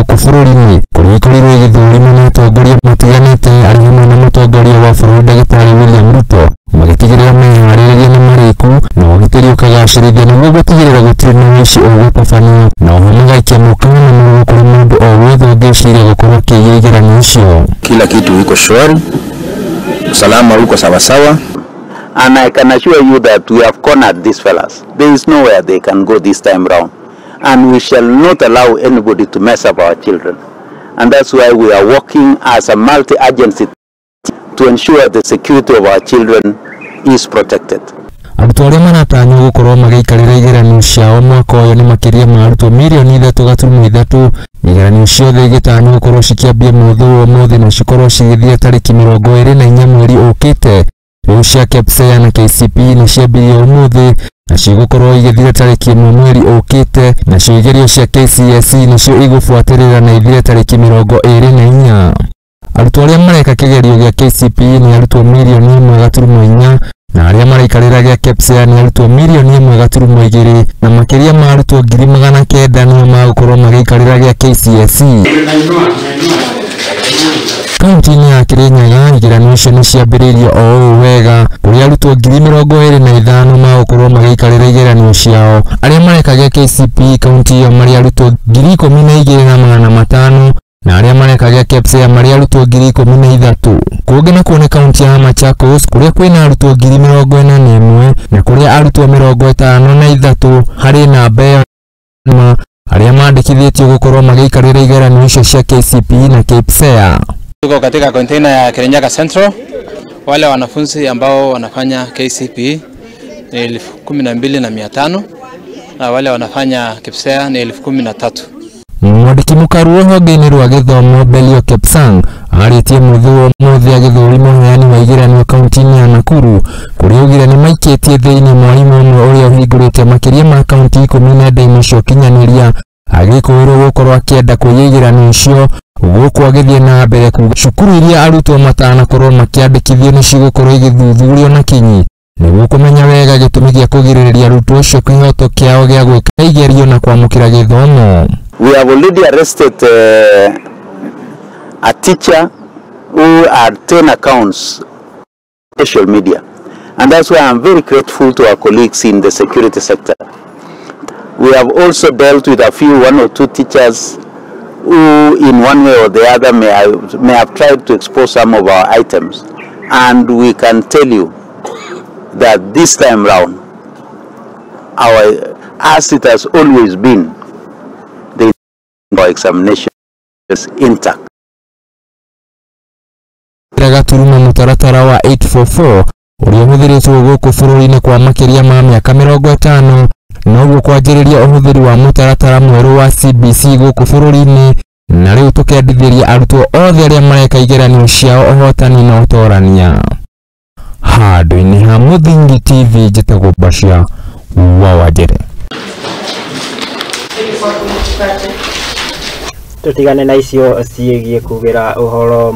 gũkũ bũrũri-inĩ kũrĩa ikorirwo igĩthũrimwo na atongoria matiganite arĩ hamwe na mũtongoria wa bũrũri Ndagĩtarĩ William Ruto magĩtigĩrĩra meharĩrĩria nĩ marĩku na ũgitĩri ũkagacĩrithia nĩguo gũtigĩrĩra gũtirĩ na ũici ũgũtabanio na oho magaikia mũkana na mũrugo kũrĩ mũndũ o wothe ũngĩciria gũkorwo akĩiya igeranio icio. Kila kitu iko shwari, usalama uko sawasawa. And I can assure you that we have cornered these fellas. There is nowhere they can go this time round. And we shall not allow anybody to mess up our children. And that's why we are working as a multi-agency to ensure the security of our children is protected. Arutwo arĩa maratanywo gũkorwo magĩikarĩra igeranio ciao mwaka ũyũ nĩ makĩria ma arutwo mirioni 3.3. Igeranio ciothe igĩtanywo gũkorwo cikĩambia mũthĩ na cikorwo cigĩthia tarĩki 24 mweri ũkĩte. Rĩu cia kpsea na kcpe nĩ ciambirie ũmũthĩ na cigũkorwo igĩthira tarĩki 1 mweri ũkĩte, na igerio cia kcse nĩcio igũbuatĩrĩra na ithire tarĩki 24. Arutwo arĩa mareka kĩgerio gĩa kcpe nĩ arutwo mirioni 1.4 na arĩa maraikarĩra gĩa kpsea nĩ arutwo mirioni 1.2 na makĩria ma arutwo 900,000 nĩo magũkorwo magĩikarĩra gĩa kcse. Kaunti-inĩ ya Kirinyaga igeranio icio nĩ ciambĩrĩirie o ũũ wega kũrĩa arutwo 25,000 magũkorwo magĩikarĩra igeranio ciao. Arĩa mareka gĩa kcpe kaunti ĩyo marĩ arutwo 12,500 na arĩa mareka gĩa kpsea marĩ arutwo 13,000. Kũngĩ na kuone kaunti ya Machakos kũrĩa kwĩna arutwo 41,000 na kũrĩa arutwo 53 harĩ namba ĩyo arĩa mandĩkithĩtio gũkorwo magĩikarĩra igeranio icio cia kcpe na kpsea. Tuko katika container ya Kirinyaga Central. Wale wanafunzi ambao wanafanya kcpe ni 12,500 na wale wanafanya kpsea ni 13,000. Mwandĩki mũkaru rũhonge-inĩ rwa gĩthomo Belio Kipsang arĩtie mũthii agĩthũrimwo heani wa igeranio kaunti-inĩ ya Nakuru kũrĩa augire nĩ maikĩtie thĩinĩ mwarimũ ũmwe ũrĩa ũhingũrĩte makĩria ma kaunti 14 cia ũkinyanĩria agĩkũĩrwo gũkorwo akĩenda kũiya igeranio icio gũkũ agĩthiĩ na mbere kuuga cukuru iria arutwo matanakorwo makĩandĩkithio nĩ cigũkorwo igĩthuthurio na kinyi nĩguo kũmenya wega gĩtũmi gĩa kũgirĩrĩria arutwo acio kĩhoto kĩao gĩa gwĩka igerio na kwamũkĩra gĩthomo. We have already arrested a teacher who had 10 accounts on social media. And that's why I'm very grateful to our colleagues in the security sector. We have also dealt with one or two teachers who in one way or the other may have tried to expose some of our items. And we can tell you that this time round, as it has always been, our examination is intact. Gaturumo mutaratara wa 844 ũrĩa ũhũthĩrĩtwo gũkũ bũrũri-inĩ kwa makĩria ma mĩaka 50 noguo kwanjĩrĩria ũhũthĩri wa mutaratara mwerũ wa CBC gũkũ bũrũri-inĩ na rĩu tũkendithĩria arutwo othe arĩa mareka igeranio ciao ũhotani na ũtorania. Handũ-inĩ ha Muthii TV njĩtagwo Bashia wa Wajere. Tutigane na icio ciĩgiĩ Kugira Uhoro